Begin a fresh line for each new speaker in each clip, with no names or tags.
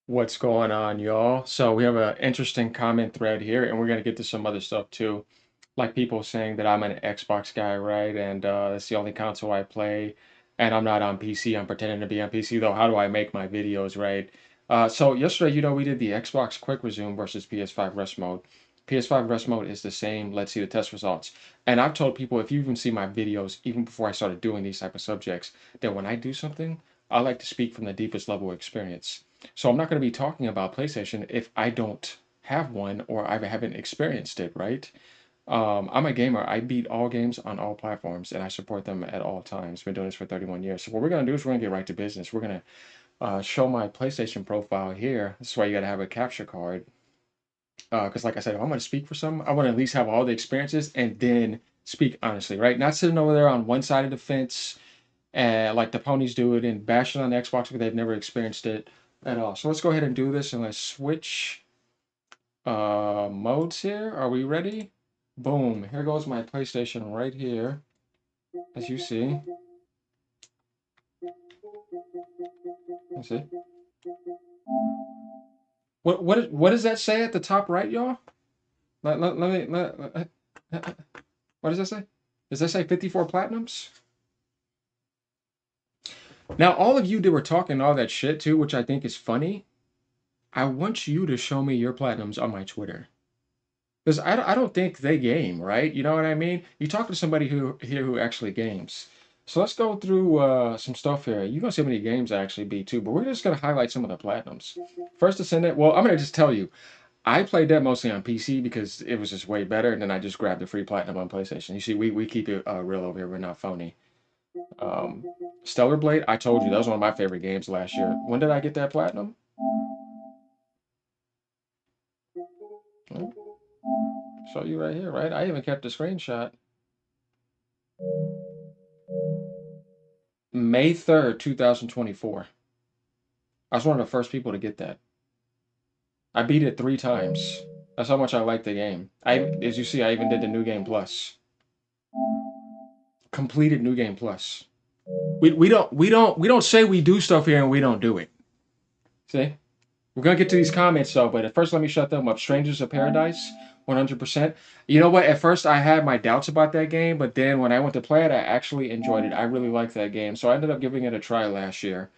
What's going on, y'all? So we have an interesting comment thread here, and we're gonna get to some other stuff too. Like people saying that I'm an Xbox guy, right? And that's the only console I play, and I'm not on PC. I'm pretending to be on PC though. How do I make my videos, right? So yesterday, we did the Xbox Quick Resume versus PS5 Rest Mode. PS5 Rest Mode is the same. Let's see the test results. And I've told people if you even see my videos, even before I started doing these type of subjects, that when I do something, I like to speak from the deepest level of experience. So I'm not going to be talking about PlayStation if I don't have one or I haven't experienced it, right? I'm a gamer. I beat all games on all platforms and I support them at all times. Been doing this for 31 years. So what we're going to do is we're going to get right to business. We're going to show my PlayStation profile here. That's why you got to have a capture card. Because like I said, if I'm going to speak for something, I want to at least have all the experiences and then speak honestly, right? Not sitting over there on one side of the fence and like the ponies do it and bashing on Xbox because they've never experienced it at all. So let's go ahead and do this and let's switch modes here. Are we ready? Boom. Here goes my PlayStation right here. As you see. Let's see. What does that say at the top right, y'all? Let me what does that say? Does that say 54 platinums? Now all of you that were talking all that shit too, which I think is funny, I want you to show me your platinums on my Twitter. Because I don't think they game, right? You know what I mean? You talk to somebody who actually games. So let's go through some stuff here. You're gonna see how many games I actually beat too, but we're just gonna highlight some of the platinums. First Descendant. Well, I'm gonna just tell you, I played that mostly on PC because it was just way better, and then I just grabbed the free platinum on PlayStation. You see, we keep it real over here. We're not phony. Um, Stellar Blade. I told you that was one of my favorite games last year. When did I get that platinum? Hmm, Show you right here, right? I even kept a screenshot. May 3rd, 2024. I was one of the first people to get that. I beat it 3 times. That's how much I like the game. As you see, I even did the New Game Plus. Completed New Game Plus. We don't say we do stuff here and we don't do it. See? We're gonna get to these comments though, but at first let me shut them up. Strangers of Paradise, 100%. You know what? At first I had my doubts about that game, but then when I went to play it, I actually enjoyed it. I really liked that game, so I ended up giving it a try last year.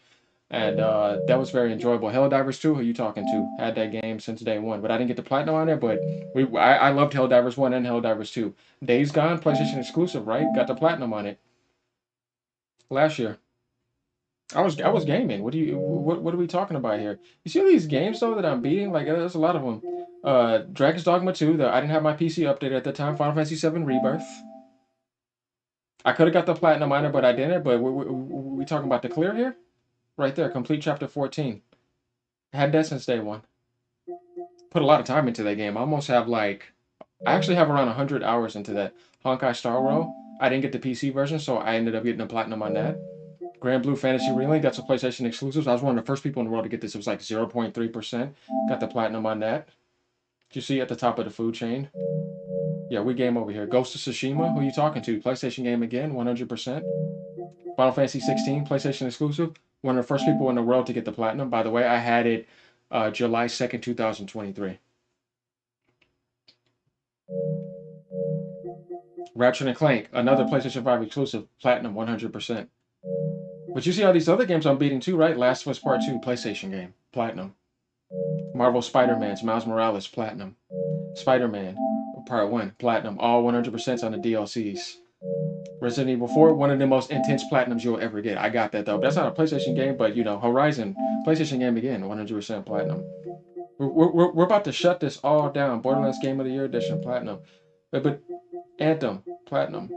And that was very enjoyable. Helldivers 2, who you talking to? Had that game since day one, but I didn't get the platinum on it. But I loved Helldivers 1 and Helldivers 2. Days Gone, PlayStation exclusive, right? Got the platinum on it last year. I was gaming. What are we talking about here? You see all these games though that I'm beating? Like there's a lot of them. Dragon's Dogma 2. I didn't have my PC updated at the time. Final Fantasy 7 Rebirth. I could have got the platinum on it, but I didn't. But we talking about the clear here? Right there, complete chapter 14. Had that since day one. Put a lot of time into that game. I almost have like, I actually have around 100 hours into that Honkai Star Rail. I didn't get the PC version, so I ended up getting a platinum on that. Grand Blue Fantasy Relink, that's a PlayStation exclusive. I was one of the first people in the world to get this. It was like 0.3%. Got the platinum on that. Did you see at the top of the food chain? Yeah, we game over here. Ghost of Tsushima, who you talking to? PlayStation game again, 100%. Final Fantasy 16, PlayStation exclusive. One of the first people in the world to get the platinum. By the way, I had it July 2nd, 2023. Ratchet and Clank, another PlayStation 5 exclusive, platinum 100%. But you see all these other games I'm beating too, right? Last of Us Part 2, PlayStation game, platinum. Marvel Spider-Man's Miles Morales, platinum. Spider-Man, Part 1, platinum. All 100% on the DLCs. Resident Evil 4, one of the most intense platinums you'll ever get. I got that though. That's not a PlayStation game, but Horizon, PlayStation game again, 100% platinum. We're about to shut this all down. Borderlands Game of the Year Edition, platinum. But Anthem, platinum.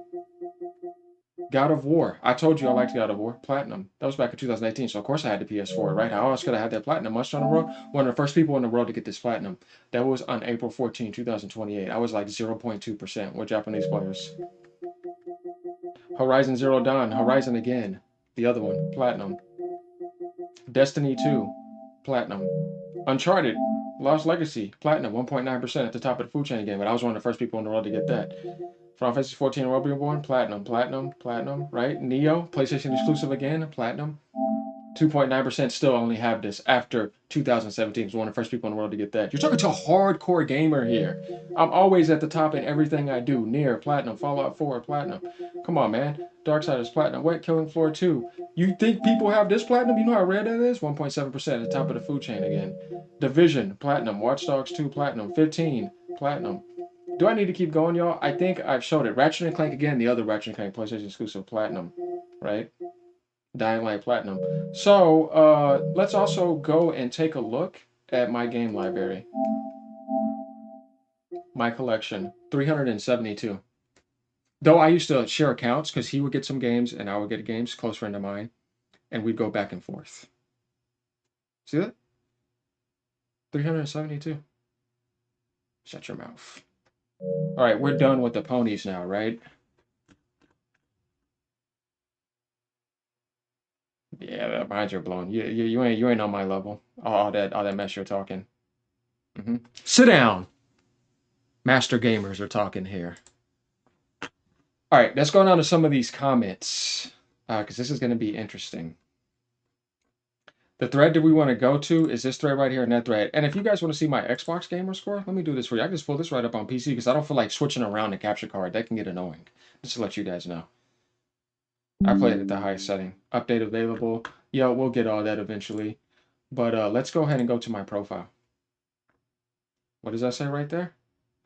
God of War. I told you I liked God of War. Platinum. That was back in 2018, so of course I had the PS4, right? How else could I have that platinum? Much on the road. One of the first people in the world to get this platinum. That was on April 14, 2028. I was like 0.2% with Japanese players. Horizon Zero Dawn. Horizon again. The other one. Platinum. Destiny 2. Platinum. Uncharted. Lost Legacy. Platinum. 1.9% at the top of the food chain game, but I was one of the first people in the world to get that. Final Fantasy 14 World Reborn, platinum, platinum, platinum, right? Neo, PlayStation exclusive again, platinum. 2.9% still only have this after 2017. Was one of the first people in the world to get that. You're talking to a hardcore gamer here. I'm always at the top in everything I do. Near Platinum, Fallout 4, Platinum. Come on, man. Darksiders, Platinum. Wet Killing Floor 2. You think people have this Platinum? You know how rare that is? 1.7% at the top of the food chain again. Division, Platinum. Watch Dogs 2, Platinum. 15, Platinum. Do I need to keep going, y'all? I think I've showed it. Ratchet and Clank again, the other Ratchet and Clank PlayStation exclusive Platinum, right? Dying Light Platinum. So let's also go and take a look at my game library. My collection, 372. Though I used to share accounts because he would get some games and I would get games, close friend of mine, and we'd go back and forth. See that? 372. Shut your mouth. All right, we're done with the ponies now, right? Yeah, that mind you're blown. You ain't on my level. All that mess you're talking. Sit down. Master gamers are talking here. All right, let's go down to some of these comments because this is going to be interesting. The thread that we want to go to is this thread right here in that thread. And if you guys want to see my Xbox gamer score, let me do this for you. I can just pull this right up on PC because I don't feel like switching around the capture card. That can get annoying. Just to let you guys know. I played at the highest setting. Update available. Yeah, we'll get all that eventually. But let's go ahead and go to my profile. What does that say right there?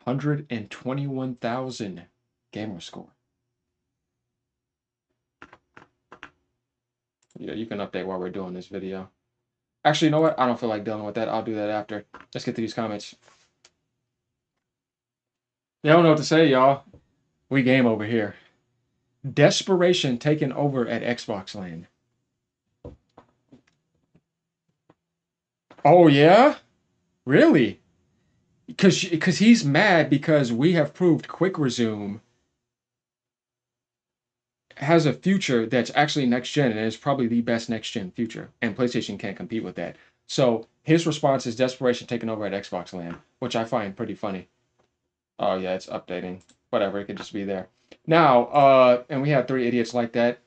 121,000 gamer score. Yeah, you can update while we're doing this video. Actually, you know what? I don't feel like dealing with that. I'll do that after. Let's get to these comments. They don't know what to say, y'all. We game over here. Desperation taking over at Xbox Land. Oh, yeah? Really? Because he's mad because we have proved Quick Resume has a future that's actually next gen and is probably the best next gen future, and PlayStation can't compete with that. So his response is desperation taking over at Xbox Land, which I find pretty funny. Oh yeah, it's updating. Whatever, it could just be there. Now, and we had three idiots like that.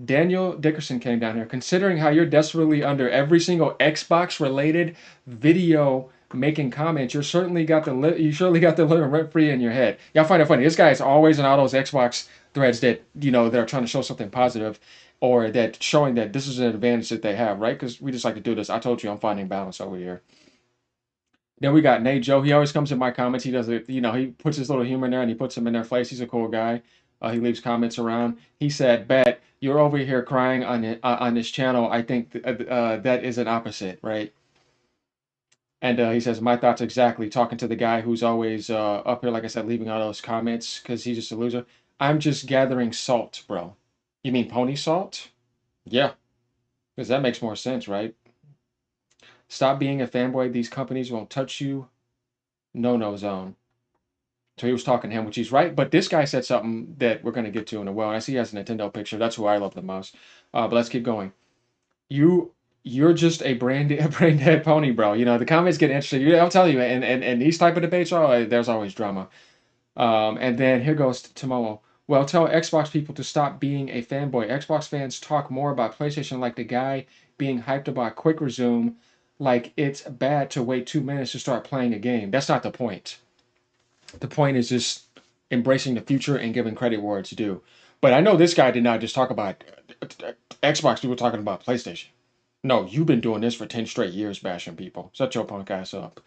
Daniel Dickerson came down here. Considering how you're desperately under every single Xbox related video making comments, you surely got the living rent free in your head. Y'all find it funny. This guy is always in all those Xbox threads that that are trying to show something positive, or that showing that this is an advantage that they have, right? Because we just like to do this. I told you I'm finding balance over here. Then we got nayjoe. He always comes in my comments. He does it. He puts his little humor in there and he puts them in their place. He's a cool guy. He leaves comments around. He said, "Bet you're over here crying on this channel. I think that is an opposite, right?" And he says, "My thoughts exactly." Talking to the guy who's always up here, like I said, leaving all those comments because he's just a loser. I'm just gathering salt, bro. You mean pony salt? Yeah, because that makes more sense, right? Stop being a fanboy. These companies won't touch you. No zone. So he was talking to him, which he's right. But this guy said something that we're going to get to in a while. And I see he has a Nintendo picture. That's who I love the most. But let's keep going. You're just a brain dead pony, bro. The comments get interesting. I'll tell you, and these type of debates, there's always drama. And then here goes Tomo. Well, tell Xbox people to stop being a fanboy. Xbox fans talk more about PlayStation like the guy being hyped about Quick Resume, like it's bad to wait 2 minutes to start playing a game. That's not the point. The point is just embracing the future and giving credit where it's due. But I know this guy did not just talk about Xbox. People talking about PlayStation. No, you've been doing this for 10 straight years, bashing people. Shut your punk ass up.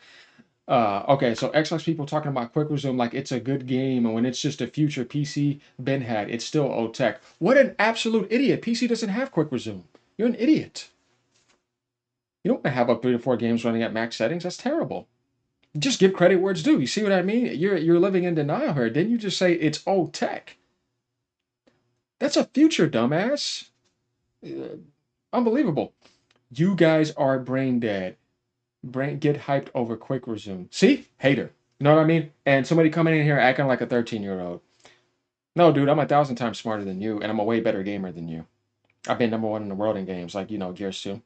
Okay, so Xbox people talking about Quick Resume like it's a good game, and when it's just a future PC Ben had, it's still old tech. What an absolute idiot. PC doesn't have Quick Resume. You're an idiot. You don't want to have up 3 to 4 games running at max settings. That's terrible. Just give credit where it's due. You see what I mean? You're living in denial here. Didn't you just say it's old tech? That's a future, dumbass. Unbelievable. You guys are brain dead. Get hyped over Quick Resume. See? Hater. You know what I mean? And somebody coming in here acting like a 13-year-old. No, dude, I'm 1,000 times smarter than you, and I'm a way better gamer than you. I've been number 1 in the world in games, like, Gears 2.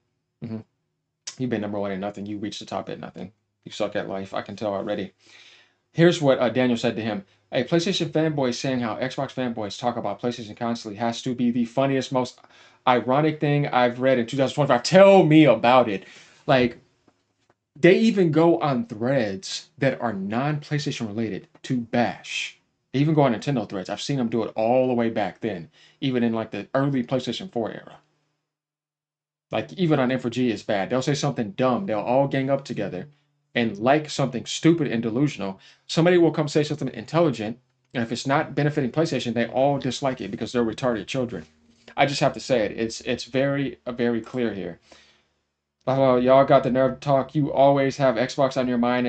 You've been number 1 in nothing. You reached the top at nothing. You suck at life. I can tell already. Here's what Daniel said to him. A PlayStation fanboy saying how Xbox fanboys talk about PlayStation constantly has to be the funniest, most... ironic thing I've read in 2025. Tell me about it. Like, they even go on threads that are non-PlayStation related to bash. They even go on Nintendo threads. I've seen them do it all the way back then, even in like the early PlayStation 4 era. Like even on Infra-G is bad. They'll say something dumb. They'll all gang up together and like something stupid and delusional. Somebody will come say something intelligent, and if it's not benefiting PlayStation, they all dislike it because they're retarded children. I just have to say it. It's very clear here. Oh, y'all got the nerve to talk. You always have Xbox on your mind,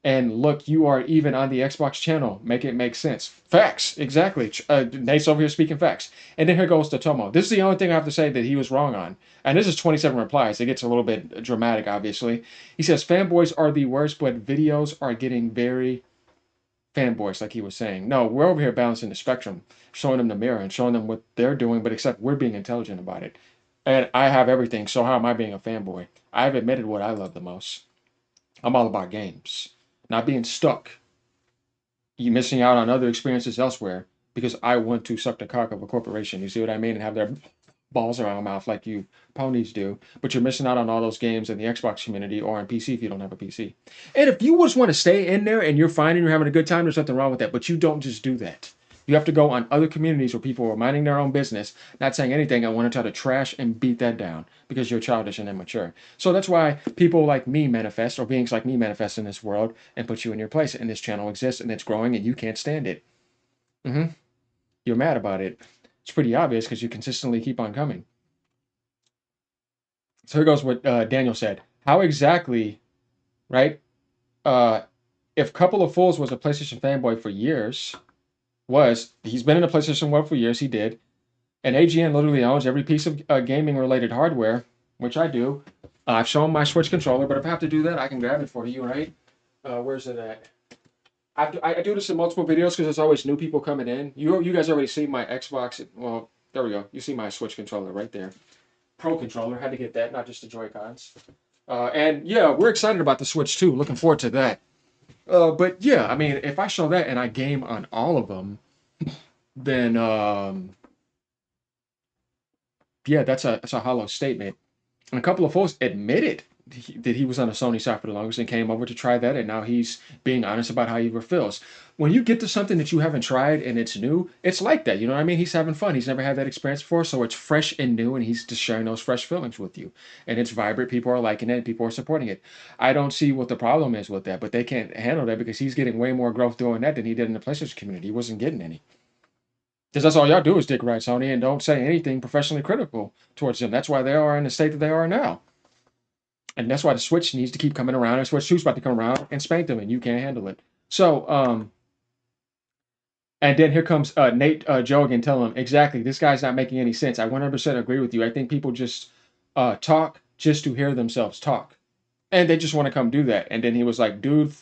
and look, you are even on the Xbox channel. Make it make sense. Facts, exactly. Nate's over here speaking facts. And then here goes to Tomo. This is the only thing I have to say that he was wrong on. And this is 27 replies. It gets a little bit dramatic, obviously. He says, fanboys are the worst, but videos are getting very fanboys, like he was saying. No, we're over here balancing the spectrum, showing them the mirror and showing them what they're doing, but except we're being intelligent about it. And I have everything, so how am I being a fanboy? I've admitted what I love the most. I'm all about games, not being stuck. You missing out on other experiences elsewhere because I want to suck the cock of a corporation. You see what I mean? And have their balls around my mouth like you ponies do. But you're missing out on all those games in the Xbox community or on PC if you don't have a PC. And if you just want to stay in there and you're fine and you're having a good time, there's nothing wrong with that. But you don't just do that. You have to go on other communities where people are minding their own business, not saying anything. I want to try to trash and beat that down because you're childish and immature. So that's why people like me manifest, or beings like me manifest in this world and put you in your place. And this channel exists and it's growing and you can't stand it. You're mad about it. It's pretty obvious because you consistently keep on coming. So here goes what Daniel said. How exactly, right? Uh, if Couple of Fools was a PlayStation fanboy for years, he's been in the PlayStation world for years, he did. And AGN literally owns every piece of gaming related hardware, which I do. I've shown my Switch controller, but if I have to do that, I can grab it for you, right? Where's it at? I do this in multiple videos because there's always new people coming in. You guys already see my Xbox. Well, there we go. You see my Switch controller right there. Pro controller. Had to get that, not just the Joy-Cons. And yeah, we're excited about the Switch too. Looking forward to that. But yeah, I mean, if I show that and I game on all of them, then yeah, that's a hollow statement. And a couple of folks admitted that he was on the Sony side for the longest and came over to try that, and now he's being honest about how he feels. When you get to something that you haven't tried and it's new, it's like that. You know what I mean? He's having fun. He's never had that experience before, so it's fresh and new, and he's just sharing those fresh feelings with you. And it's vibrant. People are liking it. People are supporting it. I don't see what the problem is with that, but they can't handle that because he's getting way more growth doing that than he did in the PlayStation community. He wasn't getting any. Because that's all y'all do is dick ride Sony and don't say anything professionally critical towards them. That's why they are in the state that they are now. And that's why the Switch needs to keep coming around. And Switch 2's about to come around and spank them, and you can't handle it. So, and then here comes Nate Joe again telling him, exactly, this guy's not making any sense. I 100% agree with you. I think people just talk just to hear themselves talk. And they just want to come do that. And then he was like, dude,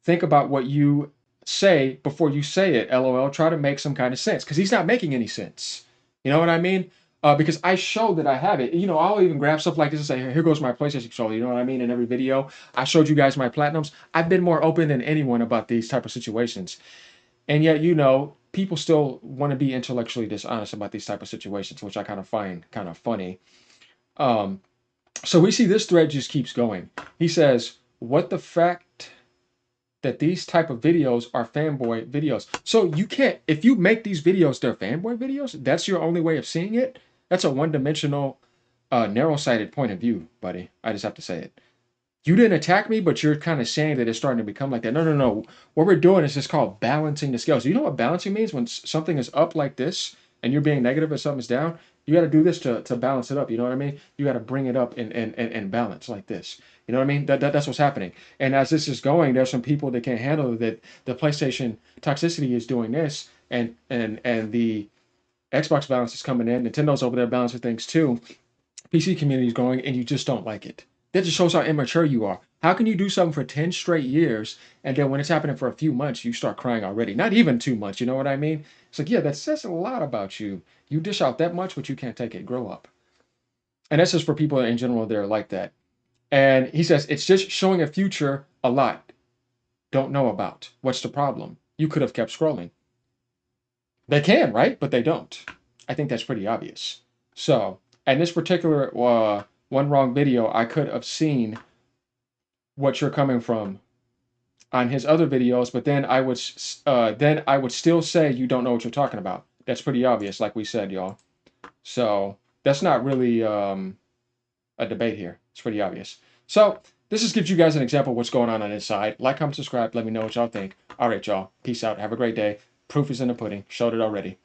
think about what you say before you say it. LOL. Try to make some kind of sense because he's not making any sense. You know what I mean? Because I show that I have it. You know, I'll even grab stuff like this and say, here goes my PlayStation controller. You know what I mean? In every video, I showed you guys my platinums. I've been more open than anyone about these type of situations. And yet, you know, people still want to be intellectually dishonest about these type of situations, which I kind of find kind of funny. So we see this thread just keeps going. He says, what the fact that these type of videos are fanboy videos. So you can't, if you make these videos, they're fanboy videos, that's your only way of seeing it. That's a one-dimensional, narrow-sighted point of view, buddy. I just have to say it. You didn't attack me, but you're kind of saying that it's starting to become like that. No, no, no. What we're doing is just called balancing the scales. You know what balancing means? When something is up like this and you're being negative and something's down, you got to do this to balance it up. You know what I mean? You got to bring it up and balance like this. You know what I mean? That's what's happening. And as this is going, there's some people that can't handle that the PlayStation toxicity is doing this, and the Xbox balance is coming in. Nintendo's over there balancing things too. PC community is going, and you just don't like it. That just shows how immature you are. How can you do something for 10 straight years, and then when it's happening for a few months, you start crying already? Not even 2 months, you know what I mean? It's like, yeah, that says a lot about you. You dish out that much, but you can't take it. Grow up. And that's just for people in general that are like that. And he says, it's just showing a future a lot don't know about. What's the problem? You could have kept scrolling. They can, right? But they don't. I think that's pretty obvious. So, and this particular one wrong video, I could have seen what you're coming from on his other videos, but then I would still say you don't know what you're talking about. That's pretty obvious, like we said, y'all. So that's not really a debate here. It's pretty obvious. So this just gives you guys an example of what's going on his side. Like, comment, subscribe. Let me know what y'all think. All right, y'all. Peace out. Have a great day. Proof is in the pudding. Showed it already.